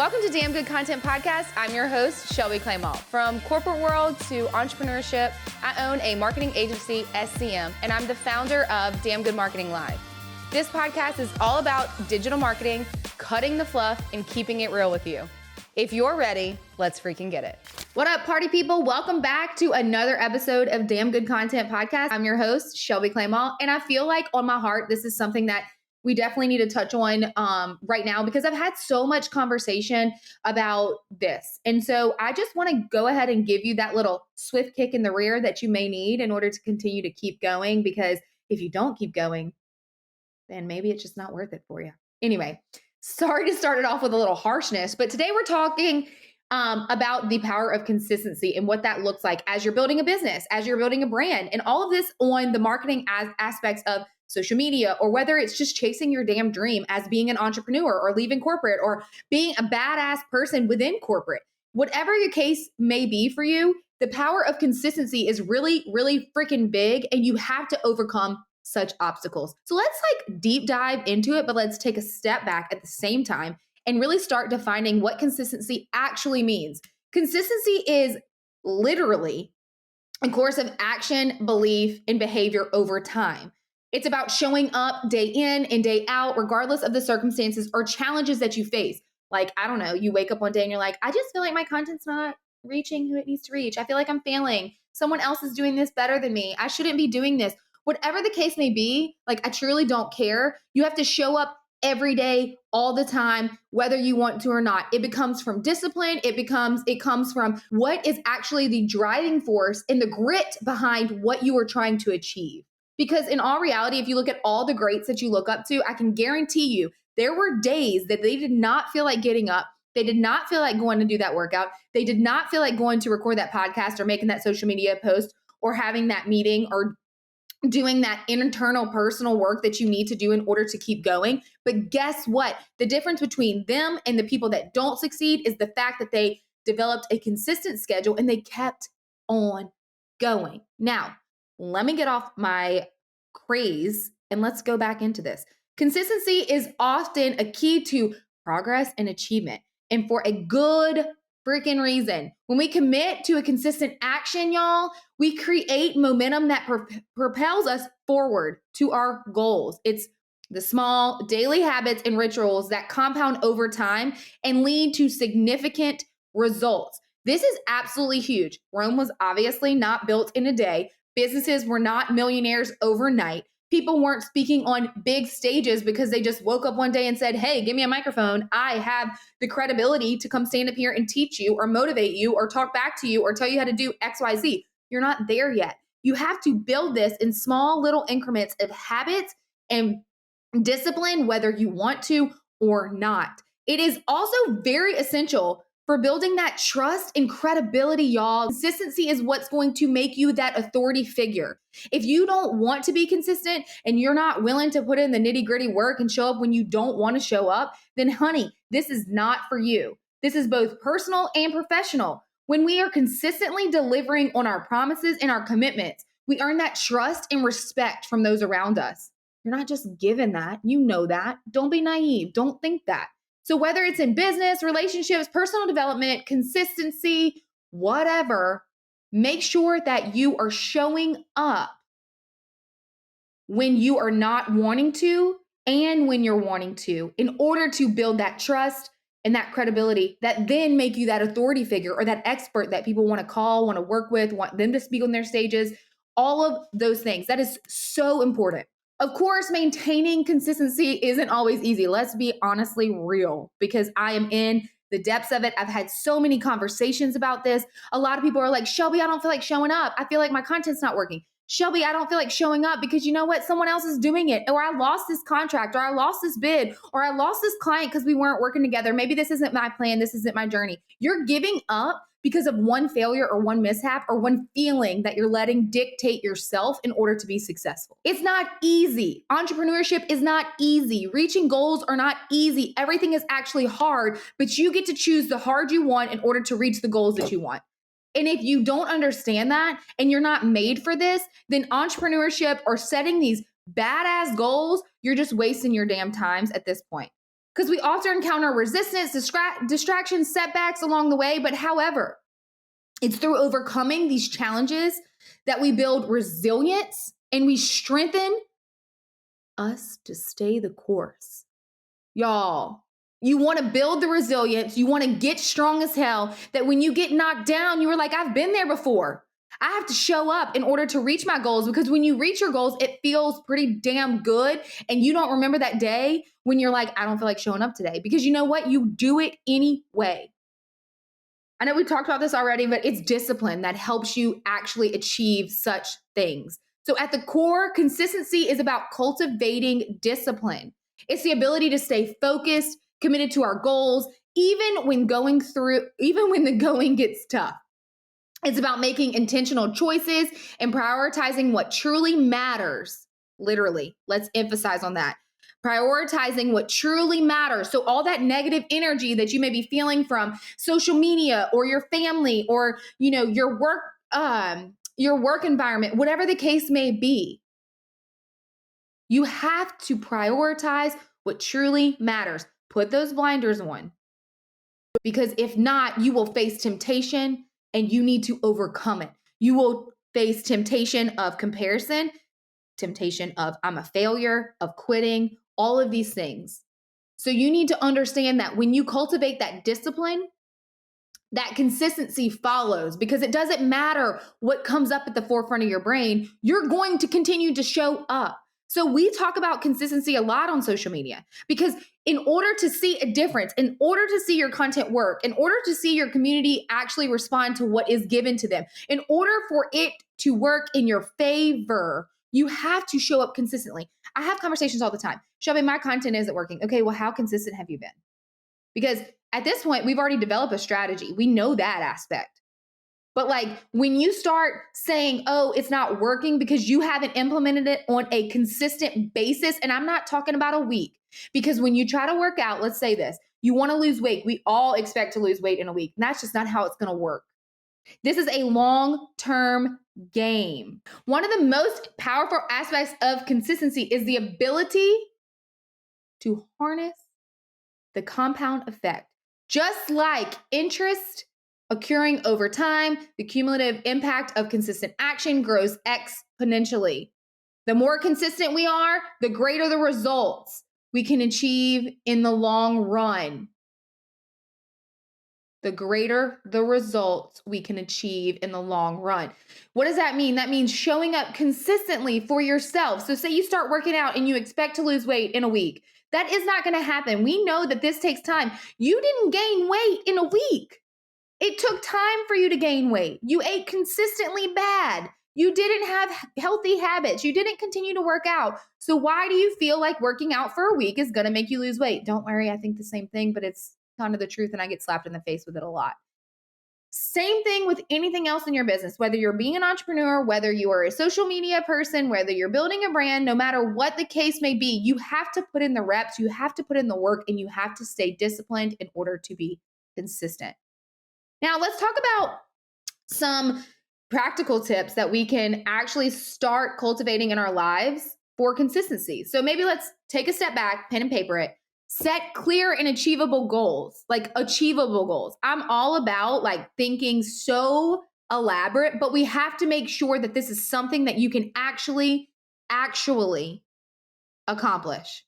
Welcome to Damn Good Content Podcast. I'm your host, Shelby Clement. From corporate world to entrepreneurship, I own a marketing agency, SCM, and I'm the founder of Damn Good Marketing Live. This podcast is all about digital marketing, cutting the fluff, and keeping it real with you. If you're ready, let's freaking get it. What up, party people? Welcome back to another episode of Damn Good Content Podcast. I'm your host, Shelby Clement, and I feel like on my heart, this is something that we definitely need to touch on right now because I've had so much conversation about this. And so I just want to go ahead and give you that little swift kick in the rear that you may need in order to continue to keep going, because if you don't keep going, then maybe it's just not worth it for you. Anyway, sorry to start it off with a little harshness, but today we're talking about the power of consistency and what that looks like as you're building a business, as you're building a brand, and all of this on the marketing aspects of social media, or whether it's just chasing your damn dream as being an entrepreneur or leaving corporate or being a badass person within corporate. Whatever your case may be for you, the power of consistency is really, really freaking big, and you have to overcome such obstacles. So let's deep dive into it, but let's take a step back at the same time and really start defining what consistency actually means. Consistency is literally a course of action, belief, and behavior over time. It's about showing up day in and day out, regardless of the circumstances or challenges that you face. Like, I don't know, you wake up one day and you're like, I just feel like my content's not reaching who it needs to reach. I feel like I'm failing. Someone else is doing this better than me. I shouldn't be doing this. Whatever the case may be, I truly don't care. You have to show up every day, all the time, whether you want to or not. It becomes from discipline. It comes from what is actually the driving force and the grit behind what you are trying to achieve. Because in all reality, if you look at all the greats that you look up to, I can guarantee you there were days that they did not feel like getting up. They did not feel like going to do that workout. They did not feel like going to record that podcast or making that social media post or having that meeting or doing that internal personal work that you need to do in order to keep going. But guess what? The difference between them and the people that don't succeed is the fact that they developed a consistent schedule and they kept on going. Now, let me get off my craze and let's go back into this. Consistency is often a key to progress and achievement, and for a good freaking reason. When we commit to a consistent action, y'all, we create momentum that propels us forward to our goals. It's the small daily habits and rituals that compound over time and lead to significant results. This is absolutely huge. Rome was obviously not built in a day. Businesses were not millionaires overnight. People weren't speaking on big stages because they just woke up one day and said, hey, give me a microphone. I have the credibility to come stand up here and teach you or motivate you or talk back to you or tell you how to do XYZ. You're not there yet. You have to build this in small little increments of habits and discipline, whether you want to or not. It is also very essential for building that trust and credibility, y'all. Consistency is what's going to make you that authority figure. If you don't want to be consistent and you're not willing to put in the nitty-gritty work and show up when you don't want to show up, then honey, this is not for you. This is both personal and professional. When we are consistently delivering on our promises and our commitments, we earn that trust and respect from those around us. You're not just given that. You know that. Don't be naive. Don't think that. So whether it's in business, relationships, personal development, consistency, whatever, make sure that you are showing up when you are not wanting to and when you're wanting to, in order to build that trust and that credibility that then make you that authority figure or that expert that people want to call, want to work with, want them to speak on their stages, all of those things. That is so important. Of course, maintaining consistency isn't always easy. Let's be honestly real, because I am in the depths of it. I've had so many conversations about this. A lot of people are like, Shelby, I don't feel like showing up. I feel like my content's not working. Shelby, I don't feel like showing up because you know what? Someone else is doing it. Or I lost this contract, or I lost this bid, or I lost this client because we weren't working together. Maybe this isn't my plan. This isn't my journey. You're giving up because of one failure or one mishap or one feeling that you're letting dictate yourself in order to be successful. It's not easy. Entrepreneurship is not easy. Reaching goals are not easy. Everything is actually hard, but you get to choose the hard you want in order to reach the goals that you want. And if you don't understand that and you're not made for this, then entrepreneurship or setting these badass goals, you're just wasting your damn times at this point. because we often encounter resistance, distractions, setbacks along the way. But however, it's through overcoming these challenges that we build resilience and we strengthen us to stay the course. Y'all, you want to build the resilience. You want to get strong as hell, that when you get knocked down, you were like, I've been there before. I have to show up in order to reach my goals, because when you reach your goals, it feels pretty damn good. And you don't remember that day when you're like, I don't feel like showing up today, because you know what? You do it anyway. I know we talked about this already, but it's discipline that helps you actually achieve such things. So at the core, consistency is about cultivating discipline. It's the ability to stay focused, committed to our goals, even when the going gets tough. It's about making intentional choices and prioritizing what truly matters. Literally, let's emphasize on that. Prioritizing what truly matters. So all that negative energy that you may be feeling from social media or your family or, your work environment, whatever the case may be, you have to prioritize what truly matters. Put those blinders on, because if not, you will face temptation and you need to overcome it. You will face temptation of comparison, temptation of I'm a failure, of quitting, all of these things. So you need to understand that when you cultivate that discipline, that consistency follows, because it doesn't matter what comes up at the forefront of your brain, you're going to continue to show up. So we talk about consistency a lot on social media, because in order to see a difference, in order to see your content work, in order to see your community actually respond to what is given to them, in order for it to work in your favor, you have to show up consistently. I have conversations all the time. Shelby, my content isn't working. Okay, well, how consistent have you been? Because at this point, we've already developed a strategy. We know that aspect. But when you start saying, oh, it's not working because you haven't implemented it on a consistent basis, and I'm not talking about a week, because when you try to work out, let's say this, you want to lose weight. We all expect to lose weight in a week. And that's just not how it's going to work. This is a long-term game. One of the most powerful aspects of consistency is the ability to harness the compound effect. Just like interest occurring over time, the cumulative impact of consistent action grows exponentially. The more consistent we are, the greater the results we can achieve in the long run. The greater the results we can achieve in the long run. What does that mean? That means showing up consistently for yourself. So say you start working out and you expect to lose weight in a week. That is not going to happen. We know that this takes time. You didn't gain weight in a week. It took time for you to gain weight. You ate consistently bad. You didn't have healthy habits. You didn't continue to work out. So why do you feel like working out for a week is going to make you lose weight? Don't worry, I think the same thing, but it's kind of the truth, and I get slapped in the face with it a lot. Same thing with anything else in your business, whether you're being an entrepreneur, whether you are a social media person, whether you're building a brand, no matter what the case may be, you have to put in the reps, you have to put in the work, and you have to stay disciplined in order to be consistent. Now, let's talk about some practical tips that we can actually start cultivating in our lives for consistency. So maybe let's take a step back, pen and paper it. Set clear and achievable goals, achievable goals. I'm all about thinking so elaborate, but we have to make sure that this is something that you can actually accomplish.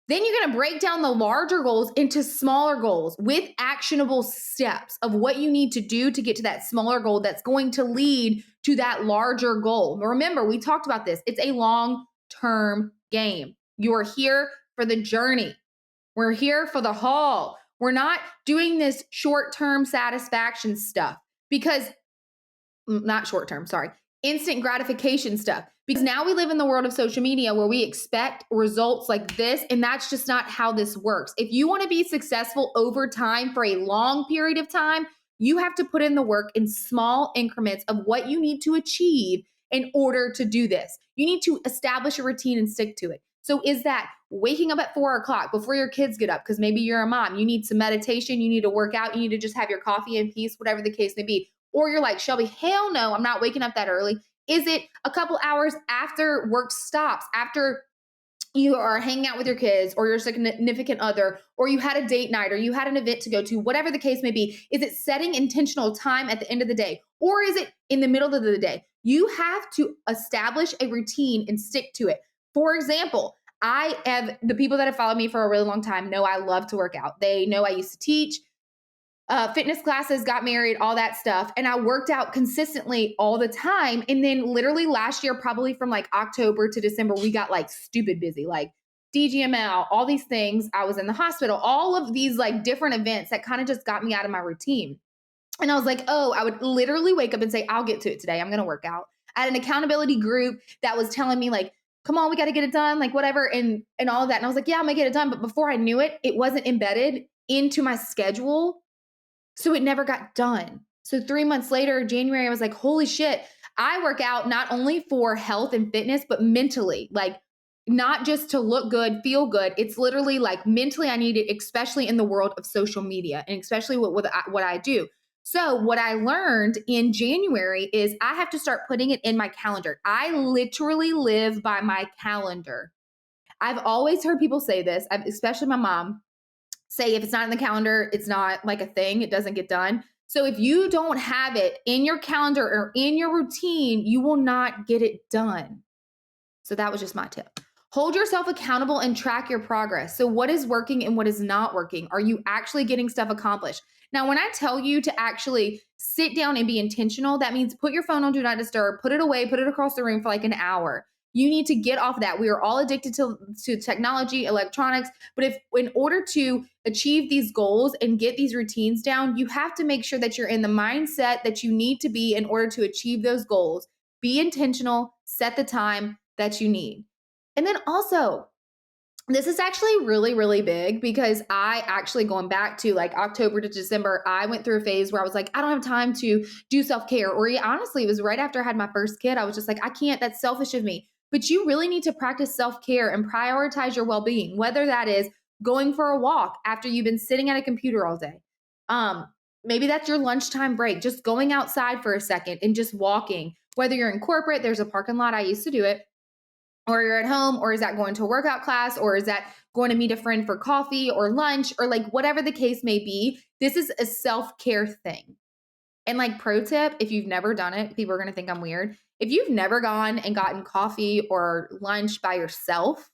Then you're going to break down the larger goals into smaller goals with actionable steps of what you need to do to get to that smaller goal that's going to lead to that larger goal. Remember, we talked about this. It's a long-term game. You are here for the journey. We're here for the haul. We're not doing this short-term satisfaction stuff instant gratification stuff. Because now we live in the world of social media where we expect results like this, and that's just not how this works. If you want to be successful over time for a long period of time, you have to put in the work in small increments of what you need to achieve in order to do this. You need to establish a routine and stick to it. So is that waking up at 4 o'clock before your kids get up? Because maybe you're a mom, you need some meditation, you need to work out, you need to just have your coffee in peace, whatever the case may be. Or you're like, Shelby, hell no, I'm not waking up that early. Is it a couple hours after work stops, after you are hanging out with your kids or your significant other, or you had a date night or you had an event to go to, whatever the case may be, is it setting intentional time at the end of the day, or is it in the middle of the day? You have to establish a routine and stick to it. For example, I have the people that have followed me for a really long time know I love to work out. They know I used to teach fitness classes, got married, all that stuff. And I worked out consistently all the time. And then literally last year, probably from like October to December, we got like stupid busy, like DGML, all these things. I was in the hospital, all of these like different events that kind of just got me out of my routine. And I was like, oh, I would literally wake up and say, I'll get to it today. I'm going to work out. I had an accountability group that was telling me like, come on, we got to get it done, like whatever, and all of that. And I was like, yeah, I'm going to get it done. But before I knew it, it wasn't embedded into my schedule. So it never got done. So 3 months later, January, I was like, holy shit, I work out not only for health and fitness, but mentally, like not just to look good, feel good. It's literally like mentally I need it, especially in the world of social media and especially what I do. So what I learned in January is I have to start putting it in my calendar. I literally live by my calendar. I've always heard people say this, especially my mom, say if it's not in the calendar, it's not like a thing, it doesn't get done. So if you don't have it in your calendar or in your routine, you will not get it done. So that was just my tip. Hold yourself accountable and track your progress. So what is working and what is not working? Are you actually getting stuff accomplished? Now, when I tell you to actually sit down and be intentional, that means put your phone on Do Not Disturb, put it away, put it across the room for like an hour. You need to get off that. We are all addicted to technology, electronics, but if in order to achieve these goals and get these routines down, you have to make sure that you're in the mindset that you need to be in order to achieve those goals. Be intentional, set the time that you need. And then also, this is actually really, really big because I actually, going back to like October to December, I went through a phase where I was like, I don't have time to do self-care. Or honestly, it was right after I had my first kid. I was just like, I can't, that's selfish of me. But you really need to practice self-care and prioritize your well-being, whether that is going for a walk after you've been sitting at a computer all day. Maybe that's your lunchtime break, just going outside for a second and just walking. Whether you're in corporate, there's a parking lot. I used to do it. Or you're at home, or is that going to a workout class, or is that going to meet a friend for coffee or lunch, or like whatever the case may be. This is a self-care thing. And like pro tip, if you've never done it, people are going to think I'm weird. If you've never gone and gotten coffee or lunch by yourself,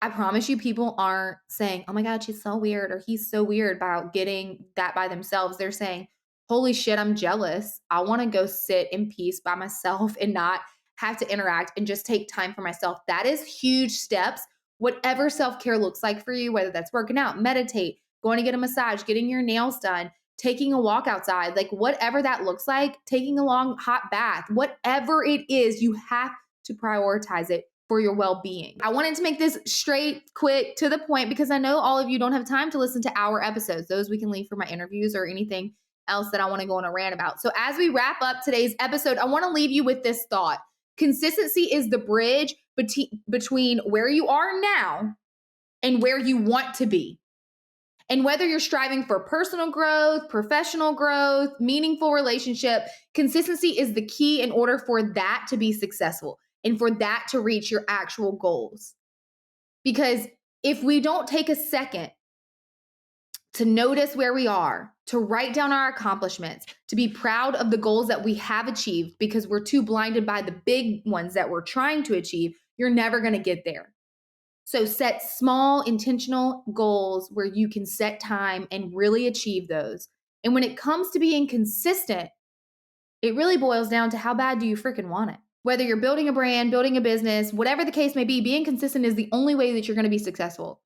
I promise you people aren't saying, oh my God, she's so weird or he's so weird about getting that by themselves. They're saying, holy shit, I'm jealous. I want to go sit in peace by myself and not have to interact and just take time for myself. That is huge steps. Whatever self-care looks like for you, whether that's working out, meditate, going to get a massage, getting your nails done, taking a walk outside, like whatever that looks like, taking a long hot bath, whatever it is, you have to prioritize it for your well-being. I wanted to make this straight, quick, to the point because I know all of you don't have time to listen to our episodes. Those we can leave for my interviews or anything else that I want to go on a rant about. So as we wrap up today's episode, I want to leave you with this thought. Consistency is the bridge between where you are now and where you want to be. And whether you're striving for personal growth, professional growth, meaningful relationship, consistency is the key in order for that to be successful and for that to reach your actual goals. Because if we don't take a second to notice where we are, to write down our accomplishments, to be proud of the goals that we have achieved because we're too blinded by the big ones that we're trying to achieve, you're never going to get there. So set small, intentional goals where you can set time and really achieve those. And when it comes to being consistent, it really boils down to how bad do you freaking want it? Whether you're building a brand, building a business, whatever the case may be, being consistent is the only way that you're going to be successful.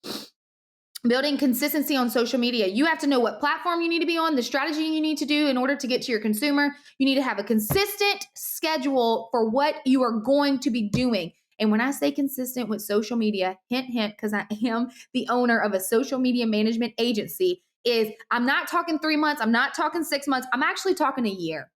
Building consistency on social media. You have to know what platform you need to be on, the strategy you need to do in order to get to your consumer. You need to have a consistent schedule for what you are going to be doing. And when I say consistent with social media, hint, hint, because I am the owner of a social media management agency, is I'm not talking 3 months. I'm not talking 6 months. I'm actually talking a year.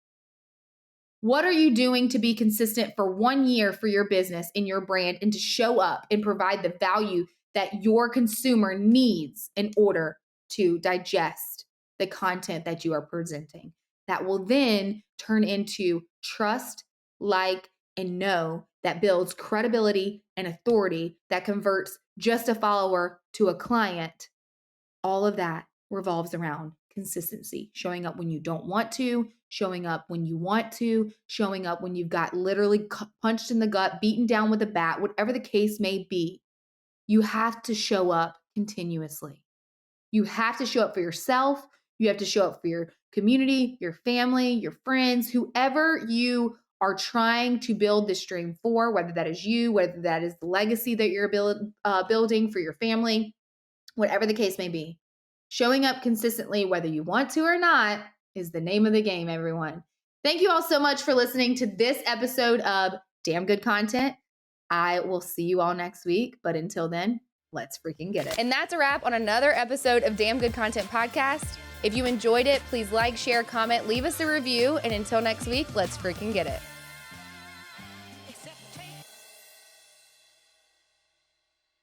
What are you doing to be consistent for 1 year for your business and your brand and to show up and provide the value that your consumer needs in order to digest the content that you are presenting? That will then turn into trust, like, and know that builds credibility and authority, that converts just a follower to a client, all of that revolves around consistency, showing up when you don't want to, showing up when you want to, showing up when you've got literally punched in the gut, beaten down with a bat, whatever the case may be. You have to show up continuously. You have to show up for yourself. You have to show up for your community, your family, your friends, whoever you are trying to build this dream for, whether that is you, whether that is the legacy that you're building for your family, whatever the case may be. Showing up consistently, whether you want to or not, is the name of the game, everyone. Thank you all so much for listening to this episode of Damn Good Content. I will see you all next week, but until then, let's freaking get it. And that's a wrap on another episode of Damn Good Content Podcast. If you enjoyed it, please like, share, comment, leave us a review, and until next week, let's freaking get it.